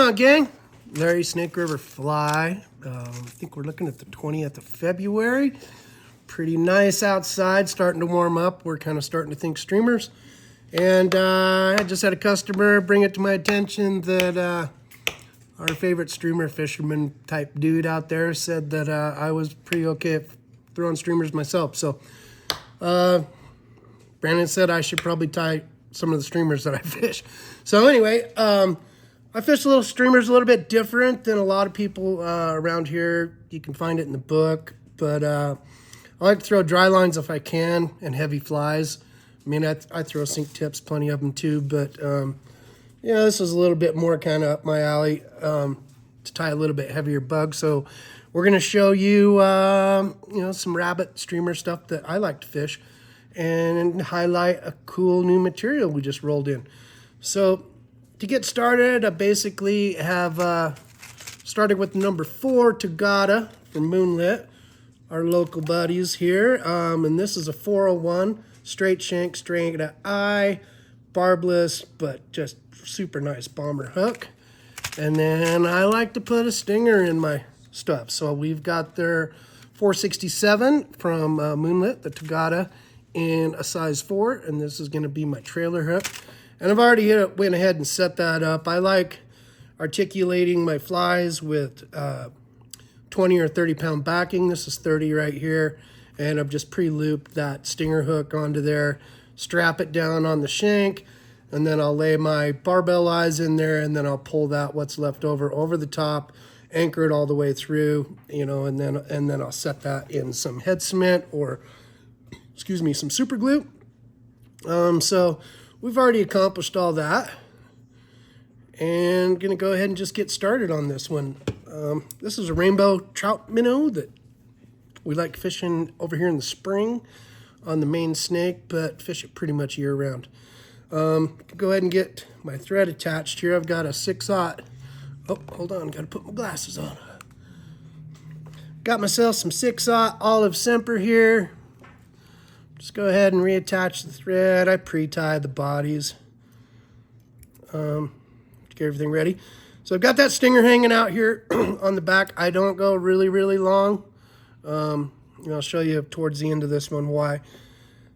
on, gang? Larry Snake River Fly. I think we're looking at the 20th of February. Pretty nice outside, starting to warm up. We're kind of starting to think streamers. And I just had a customer bring it to my attention that our favorite streamer fisherman type dude out there said that I was pretty okay at throwing streamers myself. So Brandon said I should probably tie some of the streamers that I fish. So anyway, I fish little streamers a little bit different than a lot of people around here. You can find it in the book, but I like to throw dry lines if I can and heavy flies. I mean, I throw sink tips, plenty of them too, but this is a little bit more kind of up my alley to tie a little bit heavier bug. So we're going to show you, some rabbit streamer stuff that I like to fish and highlight a cool new material we just rolled in. So to get started, I basically have started with number 4, Tagata from Moonlit, our local buddies here. And this is a 401, straight shank, straight eye, barbless, but just super nice bomber hook. And then I like to put a stinger in my stuff. So we've got their 467 from Moonlit, the Tagata, in a size 4. And this is going to be my trailer hook. And I've already went ahead and set that up. I like articulating my flies with 20 or 30 pound backing. This is 30 right here. And I've just pre-looped that stinger hook onto there, strap it down on the shank, and then I'll lay my barbell eyes in there, and then I'll pull that what's left over the top, anchor it all the way through, and then I'll set that in some head cement or, some super glue. So we've already accomplished all that, and gonna go ahead and just get started on this one. This is a rainbow trout minnow that we like fishing over here in the spring on the main snake, but fish it pretty much year round. Go ahead and get my thread attached here. I've got a 6/0. Oh, hold on, gotta put my glasses on. Got myself some 6/0 olive Semper here. Just go ahead and reattach the thread. I pre-tie the bodies. Get everything ready. So I've got that stinger hanging out here on the back. I don't go really, really long. I'll show you towards the end of this one why.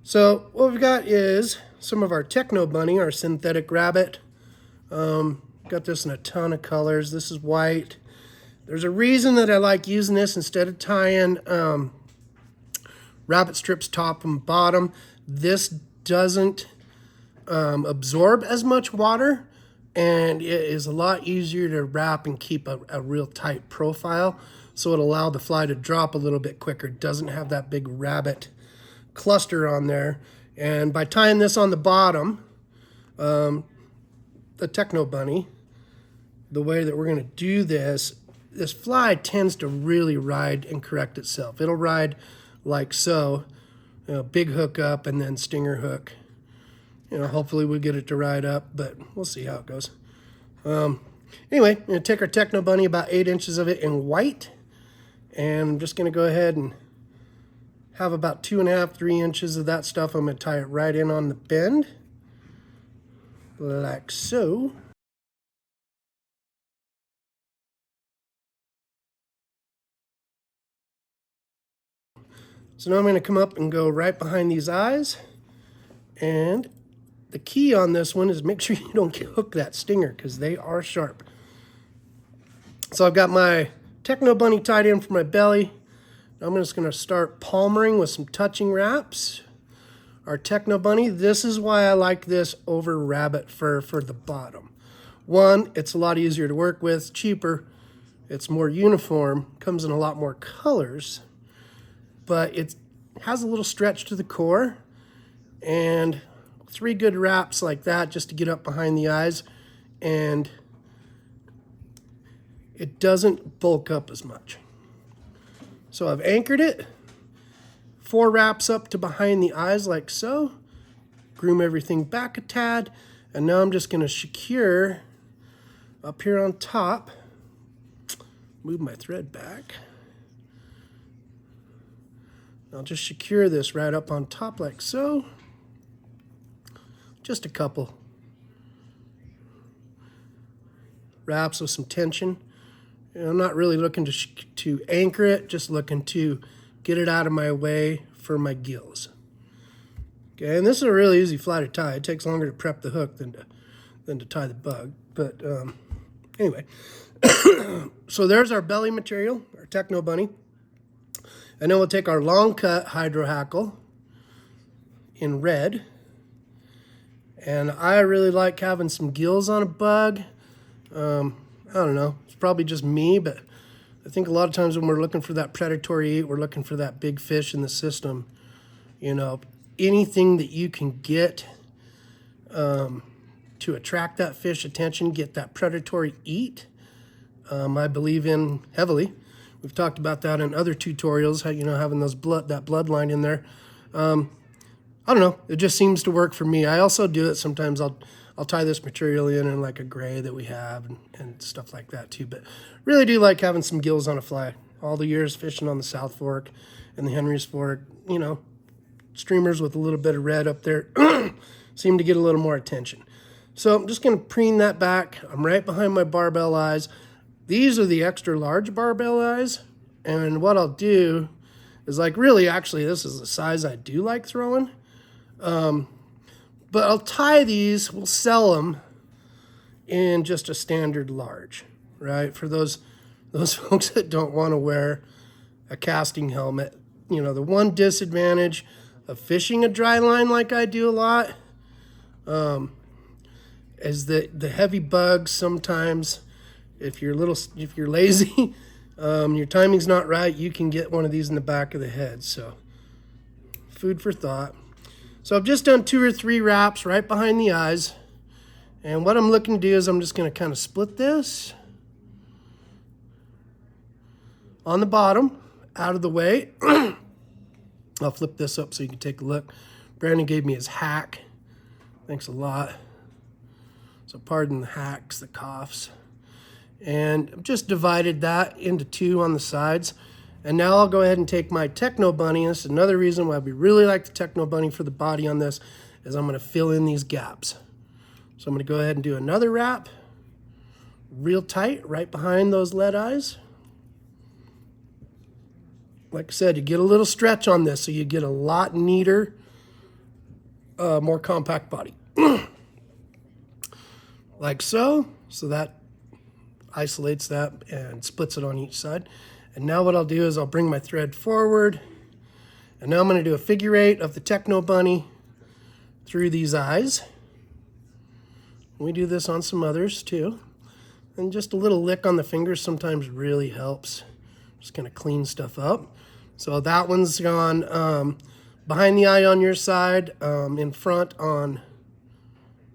So what we've got is some of our Techno Bunny, our synthetic rabbit. Got this in a ton of colors. This is white. There's a reason that I like using this instead of tying rabbit strips top and bottom. This doesn't absorb as much water, and it is a lot easier to wrap and keep a real tight profile. So it'll allow the fly to drop a little bit quicker. It doesn't have that big rabbit cluster on there. And by tying this on the bottom, the Techno Bunny, the way that we're gonna do this fly tends to really ride and correct itself. It'll ride like so, big hook up and then stinger hook. Hopefully we'll get it to ride up, but we'll see how it goes. Anyway, I'm gonna take our Techno Bunny, about 8 inches of it in white, and I'm just gonna go ahead and have about 2.5, 3 inches of that stuff. I'm gonna tie it right in on the bend, like so. So now I'm gonna come up and go right behind these eyes, and the key on this one is make sure you don't hook that stinger because they are sharp. So I've got my Techno Bunny tied in for my belly. I'm just going to start palmering with some touching wraps. Our Techno Bunny, this is why I like this over rabbit fur for the bottom. One, it's a lot easier to work with, cheaper, it's more uniform, comes in a lot more colors, but it has a little stretch to the core, and 3 good wraps like that just to get up behind the eyes, and it doesn't bulk up as much. So I've anchored it, 4 wraps up to behind the eyes like so, groom everything back a tad, and now I'm just going to secure up here on top, move my thread back. I'll just secure this right up on top like so. Just a couple. wraps with some tension. I'm not really looking to anchor it, just looking to get it out of my way for my gills. Okay, and this is a really easy fly to tie. It takes longer to prep the hook than to tie the bug. But anyway, so there's our belly material, our Techno Bunny. And then we'll take our long cut hydro hackle in red. And I really like having some gills on a bug. I don't know, it's probably just me, but I think a lot of times when we're looking for that predatory eat, we're looking for that big fish in the system. You know, anything that you can get to attract that fish attention, get that predatory eat, I believe in heavily. We've talked about that in other tutorials, how, you know, having those that bloodline in there. I don't know, it just seems to work for me. I also do it sometimes. I'll tie this material in like a gray that we have and stuff like that too. But really do like having some gills on a fly. All the years fishing on the South Fork and the Henry's Fork, you know, streamers with a little bit of red up there seem to get a little more attention. So I'm just going to preen that back. I'm right behind my barbell eyes. These are the extra large barbell eyes. And what I'll do is, like, really, actually, this is the size I do like throwing. But I'll tie these, we'll sell them in just a standard large, right? For those folks that don't want to wear a casting helmet. You know, the one disadvantage of fishing a dry line like I do a lot is that the heavy bugs sometimes, if you're lazy, your timing's not right, you can get one of these in the back of the head. So food for thought. So I've just done 2 or 3 wraps right behind the eyes. And what I'm looking to do is I'm just going to kind of split this on the bottom, out of the way. I'll flip this up so you can take a look. Brandon gave me his hack. Thanks a lot. So pardon the hacks, the coughs. And I've just divided that into 2 on the sides. And now I'll go ahead and take my Techno Bunny. This is another reason why we really like the Techno Bunny for the body on this, is I'm going to fill in these gaps. So I'm going to go ahead and do another wrap, real tight, right behind those lead eyes. Like I said, you get a little stretch on this, so you get a lot neater, more compact body. Like so. So that isolates that and splits it on each side. And now what I'll do is I'll bring my thread forward, and now I'm going to do a figure 8 of the Techno Bunny through these eyes. We do this on some others too. And just a little lick on the fingers sometimes really helps. Just kind of clean stuff up. So that one's gone behind the eye on your side, in front on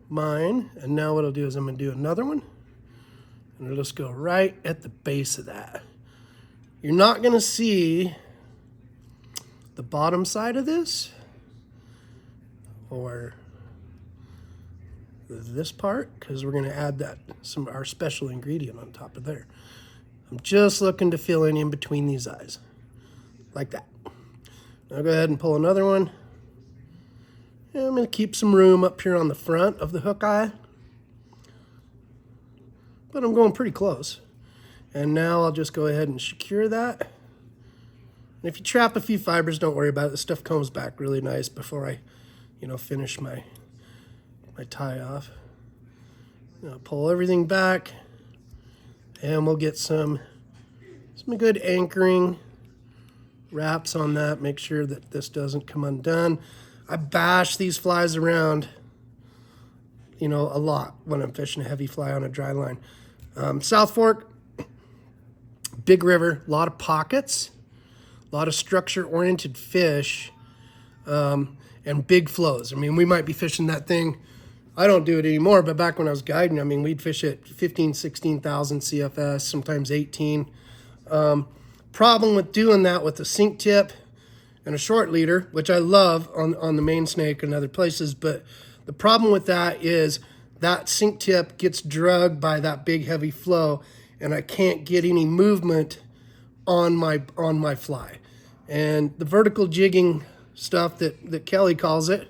mine. And now what I'll do is I'm going to do another one. And it'll just go right at the base of that. You're not going to see the bottom side of this or this part, because we're going to add our special ingredient on top of there. I'm just looking to fill in between these eyes, like that. I'll go ahead and pull another one. And I'm going to keep some room up here on the front of the hook eye, but I'm going pretty close. And now I'll just go ahead and secure that. And if you trap a few fibers, don't worry about it. This stuff comes back really nice before I, finish my tie off. I'll pull everything back, and we'll get some good anchoring wraps on that. Make sure that this doesn't come undone. I bash these flies around, a lot when I'm fishing a heavy fly on a dry line. South Fork, big river, a lot of pockets, a lot of structure-oriented fish, and big flows. I mean, we might be fishing that thing. I don't do it anymore, but back when I was guiding, I mean, we'd fish at 15, 16,000 CFS, sometimes 18. Problem with doing that with a sink tip and a short leader, which I love on the main snake and other places, but the problem with that is that sink tip gets drugged by that big heavy flow, and I can't get any movement on my fly. And the vertical jigging stuff that Kelly calls it,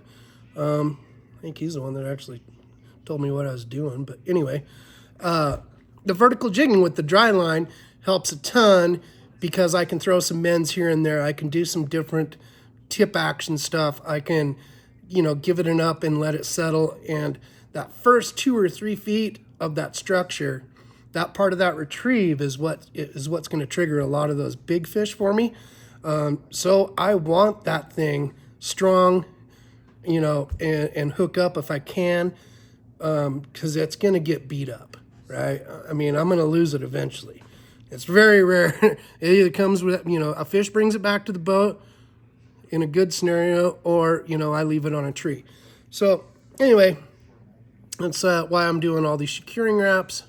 I think he's the one that actually told me what I was doing, but anyway, the vertical jigging with the dry line helps a ton because I can throw some mends here and there. I can do some different tip action stuff. I can, you know, give it an up and let it settle. And that first 2 or 3 feet of that structure, that part of that retrieve is what's going to trigger a lot of those big fish for me. So I want that thing strong, you know, and hook up if I can, because it's going to get beat up, right? I mean, I'm going to lose it eventually. It's very rare. It either comes with, you know, a fish brings it back to the boat in a good scenario, or, you know, I leave it on a tree. So anyway, that's why I'm doing all these securing wraps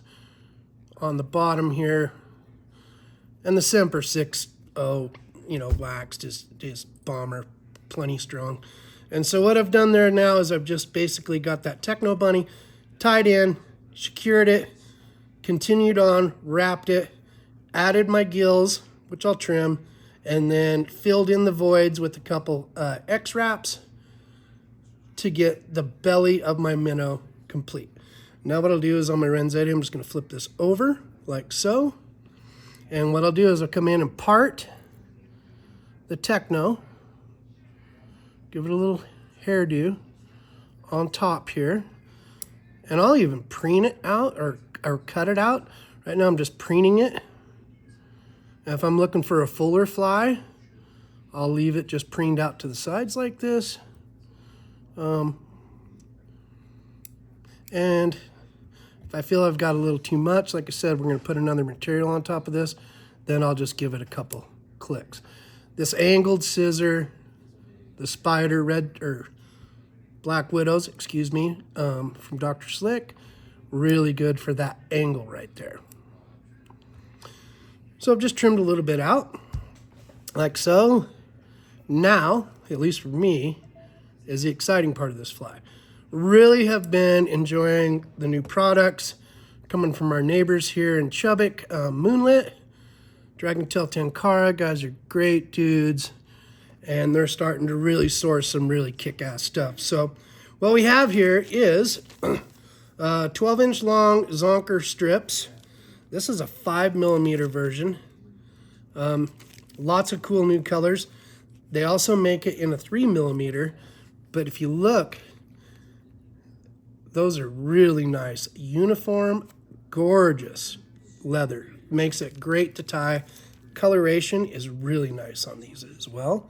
on the bottom here. And the Semper 6.0, you know, waxed is bomber, plenty strong. And so what I've done there now is I've just basically got that Techno Bunny tied in, secured it, continued on, wrapped it, added my gills, which I'll trim, and then filled in the voids with a couple X-wraps to get the belly of my minnow complete. Now what I'll do is on my Renzetti, I'm just going to flip this over like so. And what I'll do is I'll come in and part the Techno, give it a little hairdo on top here, and I'll even preen it out or cut it out. Right now I'm just preening it. Now if I'm looking for a fuller fly, I'll leave it just preened out to the sides like this. And if I feel I've got a little too much, like I said, we're going to put another material on top of this, then I'll just give it a couple clicks. This angled scissor, the Spider Red or Black Widows, excuse me, from Dr. Slick, really good for that angle right there. So I've just trimmed a little bit out, like so. Now, at least for me, is the exciting part of this fly. Really have been enjoying the new products coming from our neighbors here in Chubbuck, Moonlit, Dragontail Tenkara. Guys are great dudes, and they're starting to really source some really kick-ass stuff. So what we have here is 12-inch long Zonker strips. This is a 5mm version. Lots of cool new colors. They also make it in a 3mm, but if you look, those are really nice. Uniform, gorgeous leather. Makes it great to tie. Coloration is really nice on these as well.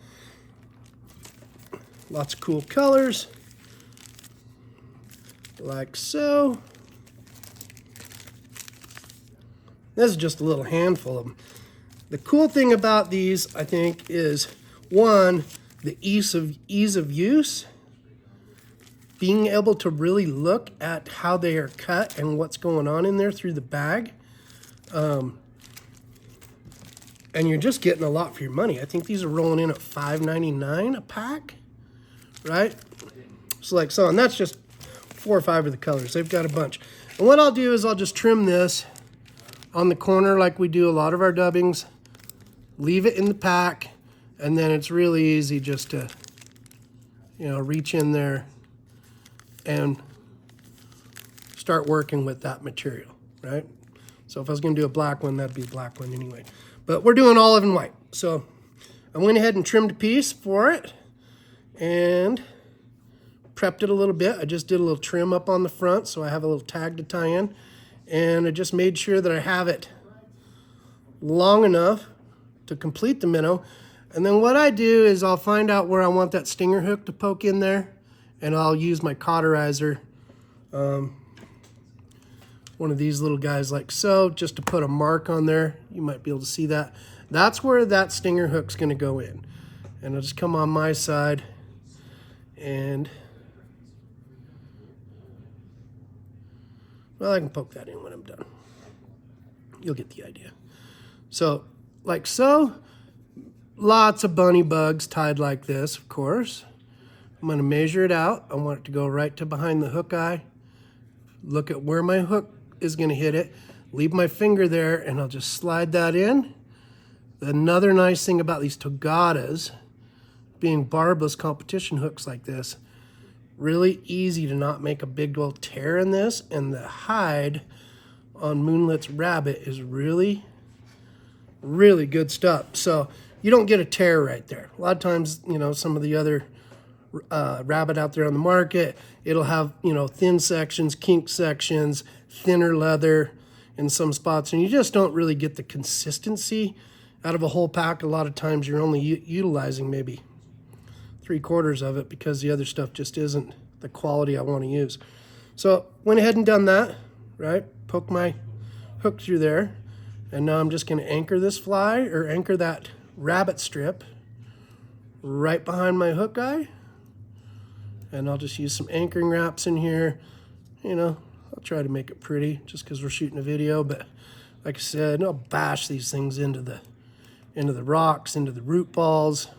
Lots of cool colors, like so. This is just a little handful of them. The cool thing about these, I think, is one, the ease of use. Being able to really look at how they are cut and what's going on in there through the bag. And you're just getting a lot for your money. I think these are rolling in at $5.99 a pack, right? So like so, and that's just 4 or 5 of the colors. They've got a bunch. And what I'll do is I'll just trim this on the corner like we do a lot of our dubbings. Leave it in the pack, and then it's really easy just to, you know, reach in there and start working with that material, right? So if I was going to do a black one, that'd be a black one anyway. But we're doing olive and white. So I went ahead and trimmed a piece for it and prepped it a little bit. I just did a little trim up on the front so I have a little tag to tie in. And I just made sure that I have it long enough to complete the minnow. And then what I do is I'll find out where I want that stinger hook to poke in there, and I'll use my cauterizer, one of these little guys like so, just to put a mark on there. You might be able to see that. That's where that stinger hook's going to go in. And I'll just come on my side and, well, I can poke that in when I'm done. You'll get the idea. So, like so, lots of bunny bugs tied like this, of course. I'm going to measure it out. I want it to go right to behind the hook eye. Look at where my hook is going to hit it. Leave my finger there, and I'll just slide that in. Another nice thing about these Togatas, being barbless competition hooks like this, really easy to not make a big old tear in this, and the hide on Moonlit's rabbit is really, really good stuff. So you don't get a tear right there. A lot of times, you know, some of the other rabbit out there on the market, it'll have, you know, thin sections, kink sections, thinner leather in some spots, and you just don't really get the consistency out of a whole pack. A lot of times you're only utilizing maybe 3/4 of it because the other stuff just isn't the quality I want to use. So went ahead and done that, right? Poke my hook through there, and now I'm just going to anchor this fly, or anchor that rabbit strip right behind my hook eye. And I'll just use some anchoring wraps in here. You know, I'll try to make it pretty just because we're shooting a video, but like I said, I'll bash these things into the rocks, into the root balls,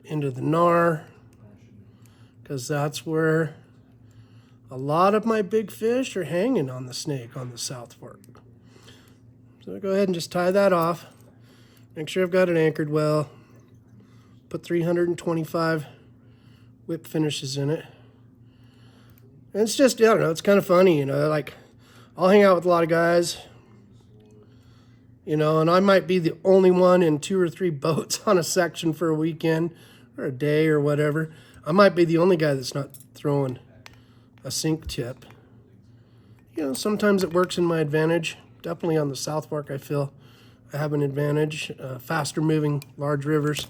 into the gnar, because that's where a lot of my big fish are hanging on the snake on the South Fork. So I'll go ahead and just tie that off. Make sure I've got it anchored well. Put 325 whip finishes in it. And it's just, I don't know, it's kind of funny, you know, like I'll hang out with a lot of guys, you know, and I might be the only one in 2 or 3 boats on a section for a weekend or a day or whatever. I might be the only guy that's not throwing a sink tip. You know, sometimes it works in my advantage. Definitely on the South Fork, I feel I have an advantage. Faster moving large rivers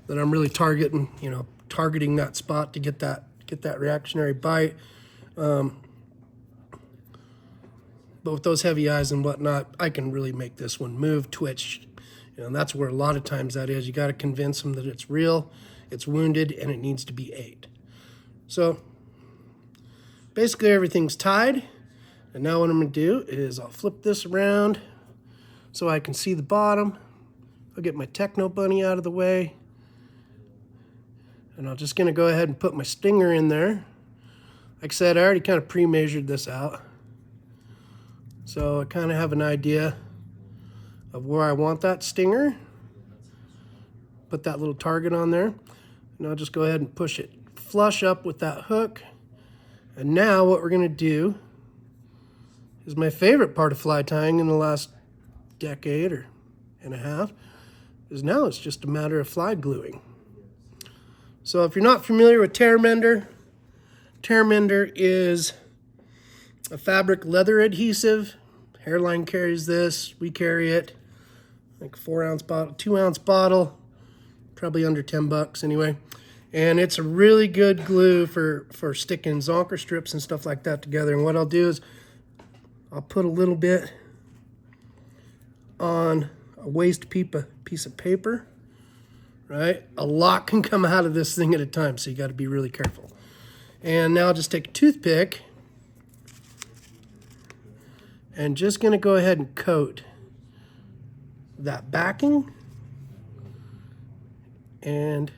that I'm really targeting, you know, targeting that spot to get that reactionary bite. But with those heavy eyes and whatnot, I can really make this one move, twitch. You know, and that's where a lot of times that is. You got to convince them that it's real, it's wounded, and it needs to be ate. So basically everything's tied. And now what I'm going to do is I'll flip this around so I can see the bottom. I'll get my Techno Bunny out of the way. And I'm just going to go ahead and put my stinger in there. Like I said, I already kind of pre-measured this out. So I kind of have an idea of where I want that stinger. Put that little target on there. And I'll just go ahead and push it flush up with that hook. And now what we're going to do is my favorite part of fly tying in the last decade or and a half, is now it's just a matter of fly gluing. So if you're not familiar with tear mender is a fabric leather adhesive. Hairline carries this, we carry it, like a 4-ounce bottle, 2-ounce bottle, probably under $10 anyway. And it's a really good glue for sticking zonker strips and stuff like that together. And what I'll do is I'll put a little bit on a waste piece of paper, right? A lot can come out of this thing at a time, so you got to be really careful. And now I'll just take a toothpick and just going to go ahead and coat that backing and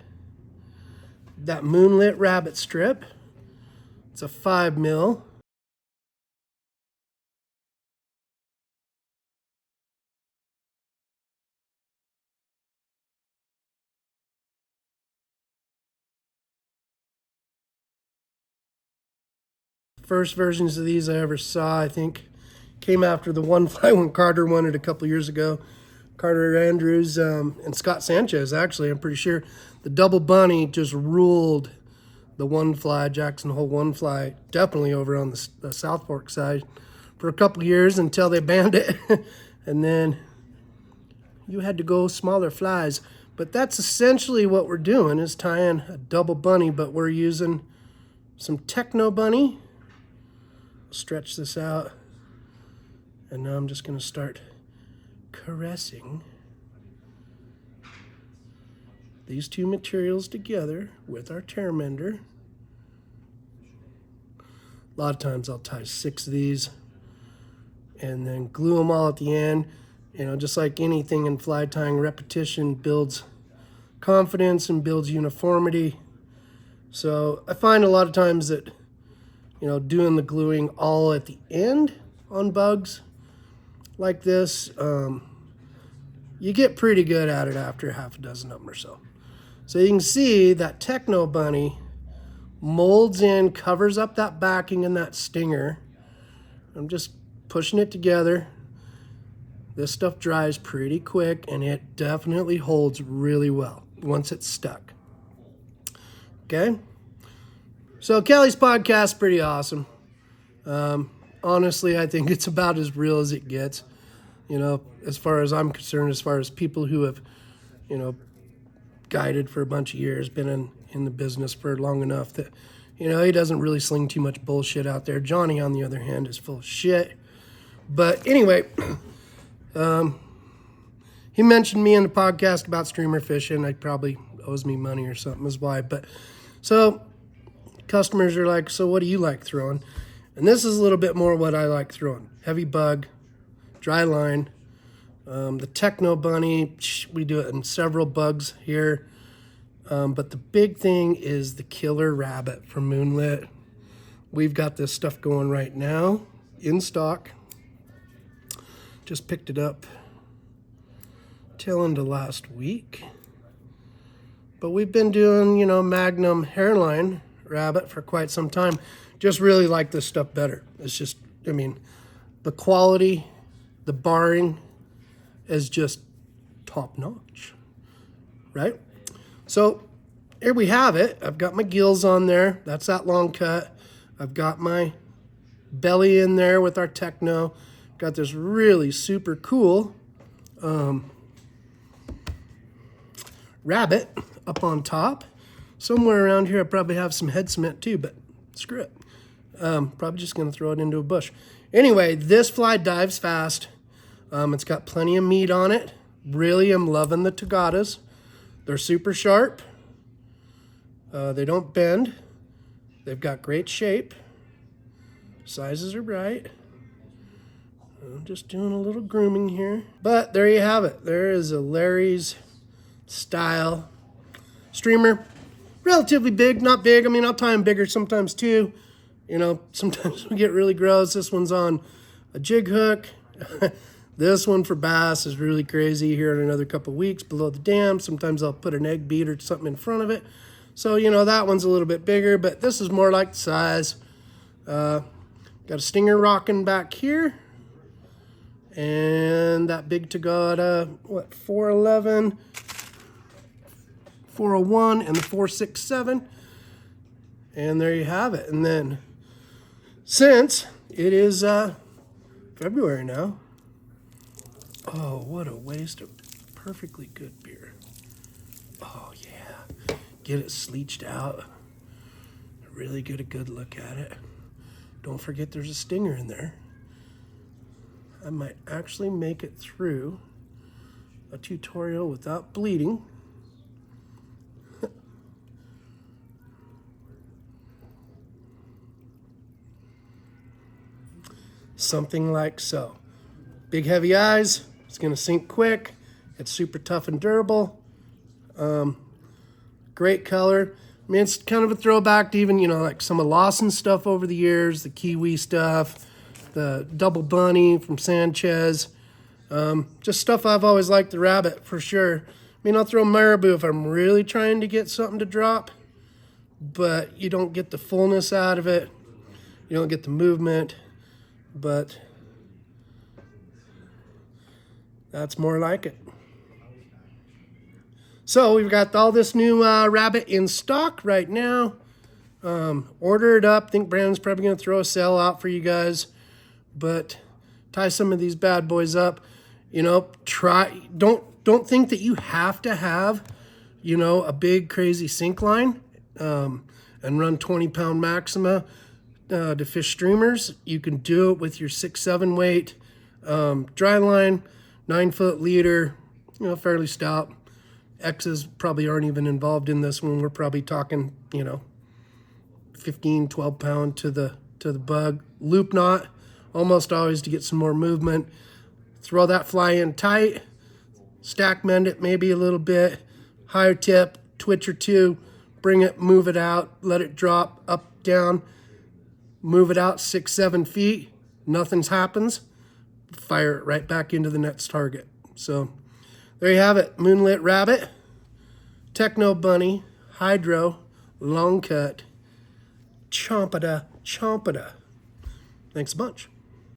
that Moonlit rabbit strip. It's a 5 mil. First versions of these I ever saw, I think, came after the one fly when Carter won it a couple years ago. Carter Andrews and Scott Sanchez, actually, I'm pretty sure. The double bunny just ruled the one fly, Jackson Hole one fly, definitely over on the South Fork side for a couple years until they banned it. And then you had to go smaller flies. But that's essentially what we're doing, is tying a double bunny, but we're using some Techno Bunny. Stretch this out, and now I'm just going to start caressing these two materials together with our tear mender. A lot of times I'll tie 6 of these and then glue them all at the end. You know, just like anything in fly tying, repetition builds confidence and builds uniformity. So I find a lot of times that, you know, doing the gluing all at the end on bugs like this, you get pretty good at it after half a dozen of them or so. So you can see that Techno Bunny molds in, covers up that backing and that stinger. I'm just pushing it together. This stuff dries pretty quick, and it definitely holds really well once it's stuck. Okay? So Kelly's podcast is pretty awesome. Honestly, I think it's about as real as it gets. You know, as far as I'm concerned, as far as people who have, you know, guided for a bunch of years, been in the business for long enough that, you know, he doesn't really sling too much bullshit out there. Johnny, on the other hand, is full of shit. But anyway, he mentioned me in the podcast about streamer fishing. He probably owes me money or something is why. But so customers are like, so what do you like throwing? And this is a little bit more what I like throwing. Heavy bug, dry line, the Techno Bunny. We do it in several bugs here. But the big thing is the Killer Rabbit from Moonlit. We've got this stuff going right now in stock. Just picked it up tail end of last week. But we've been doing, you know, Magnum hairline rabbit for quite some time. Just really like this stuff better. It's just, I mean, the quality, the barring is just top notch, right? So here we have it. I've got my gills on there. That's that long cut. I've got my belly in there with our Techno. Got this really super cool rabbit up on top. Somewhere around here I probably have some head cement too, but screw it. Probably just gonna throw it into a bush. Anyway, this fly dives fast. It's got plenty of meat on it. Really am loving the Tagatas. They're super sharp. They don't bend. They've got great shape. Sizes are right. I'm just doing a little grooming here. But there you have it. There is a Larry's style streamer. Relatively big, not big. I mean, I'll tie them bigger sometimes too. You know, sometimes we get really gross. This one's on a jig hook. This one for bass is really crazy here in another couple weeks below the dam. Sometimes I'll put an egg beat or something in front of it. So, you know, that one's a little bit bigger, but this is more like the size. Got a stinger rocking back here. And that big Tagata, what, 411, 401, and the 467. And there you have it. And then, since it is February now, oh, what a waste of perfectly good beer. Oh, yeah. Get it sleeched out. Really get a good look at it. Don't forget there's a stinger in there. I might actually make it through a tutorial without bleeding. Something like so. Big heavy eyes. It's gonna sink quick. It's super tough and durable. Great color. I mean, it's kind of a throwback to even, you know, like some of Lawson's stuff over the years, the Kiwi stuff, the Double Bunny from Sanchez. Just stuff I've always liked, the rabbit, for sure. I mean, I'll throw marabou if I'm really trying to get something to drop, but you don't get the fullness out of it. You don't get the movement, but that's more like it. So we've got all this new rabbit in stock right now. Order it up. I think Brandon's probably going to throw a sale out for you guys. But tie some of these bad boys up. You know, don't think that you have to have, you know, a big crazy sink line and run 20-pound Maxima to fish streamers. You can do it with your 6-7 weight dry line, 9-foot leader, you know, fairly stout. X's probably aren't even involved in this one. We're probably talking, you know, 15, 12 pound to the bug. Loop knot, almost always to get some more movement. Throw that fly in tight, stack mend it maybe a little bit, higher tip, twitch or two, bring it, move it out, let it drop up, down, move it out 6-7 feet, nothing happens, fire it right back into the next target. So there you have it. Moonlit Rabbit, Techno Bunny, Hydro, Long Cut, Chompada, Chompada. Thanks a bunch.